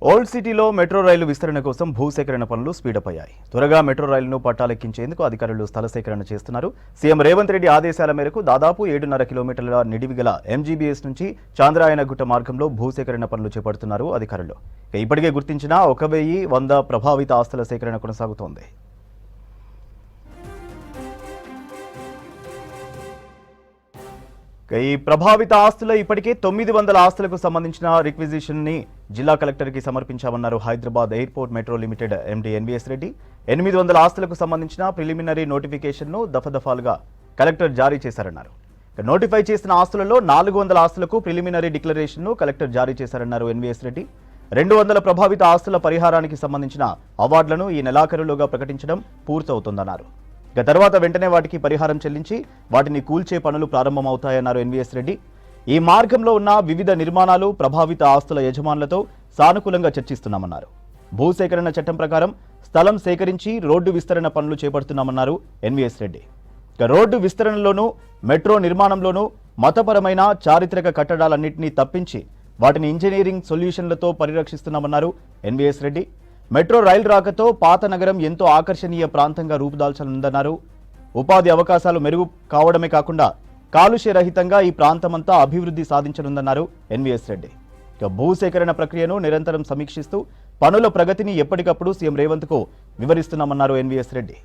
Old సిటీలో metro రైలు విస్తరణ కోసం భూసేకరణ పనులు స్పీడప్ అయ్యాయి. త్వరగా మెట్రో రైలును పట్టాలెక్కించేందుకు అధికారులు స్థల సేకరణ చేస్తున్నారు. సీఎం రేవంత్ రెడ్డి ఆదేశాల మేరకు దాదాపు 7.5 కిలోమీటర్ల నిడివి గల ఎంజీబీఎస్ నుంచి చాంద్రాయనగుట్ట మార్గంలో భూసేకరణ పనులు చేపడుతున్నారు అధికారులు. ఇప్పటికే గుర్తించిన 1100 ప్రభావిత ఆస్తుల సేకరణ కొనసాగుతోంది. ఈ ప్రభావిత ఆస్తుల ఇప్పటికే 900 ఆస్తులకు సంబంధించిన రిక్విజిషన్ ని జిల్లా కలెక్టర్కి సమర్పించామన్నారు Hyderabad airport metro limited MD NVS Reddy. 800 ఆస్తులకు సంబంధించిన ప్రిలిమినరీ నోటిఫికేషన్ను దఫాలుగా కలెక్టర్ జారీ చేశారన్నారు. నోటిఫై చేసిన ఆస్తులలో 400 ఆస్తులకు ప్రిలిమినరీ డిక్లరేషన్ను కలెక్టర్ జారీ చేశారన్నారు ఎన్వీఎస్ రెడ్డి. 200 ప్రభావిత ఆస్తుల పరిహారానికి సంబంధించిన అవార్డులను ఈ నెలాఖరులోగా ప్రకటించడం పూర్తవుతోందన్నారు. తర్వాత వెంటనే వాటికి పరిహారం చెల్లించి వాటిని కూల్చే పనులు ప్రారంభమవుతాయన్నారు ఎన్వీఎస్ రెడ్డి. ఈ మార్గంలో ఉన్న వివిధ నిర్మాణాలు, ప్రభావిత ఆస్తుల యజమానులతో సానుకూలంగా చర్చిస్తున్నామన్నారు. భూసేకరణ చట్టం ప్రకారం స్థలం సేకరించి రోడ్డు విస్తరణ పనులు చేపడుతున్నామన్నారు ఎన్వీఎస్ రెడ్డి. రోడ్డు విస్తరణలోనూ మెట్రో నిర్మాణంలోనూ మతపరమైన చారిత్రక కట్టడాలన్నింటినీ తప్పించి వాటిని ఇంజనీరింగ్ సొల్యూషన్లతో పరిరక్షిస్తున్నామన్నారు ఎన్వీఎస్ రెడ్డి. మెట్రో రైలు రాకతో పాత నగరం ఎంతో ఆకర్షణీయ ప్రాంతంగా రూపుదాల్చనుందన్నారు. ఉపాధి అవకాశాలు మెరుగు కావడమే కాకుండా కాలుష్య రహితంగా ఈ ప్రాంతమంతా అభివృద్ధి సాధించనుందన్నారు ఎన్వీఎస్ రెడ్డి. భూసేకరణ ప్రక్రియను నిరంతరం సమీక్షిస్తూ పనుల ప్రగతిని ఎప్పటికప్పుడు సీఎం రేవంత్కు వివరిస్తున్నామన్నారు ఎన్వీఎస్ రెడ్డి.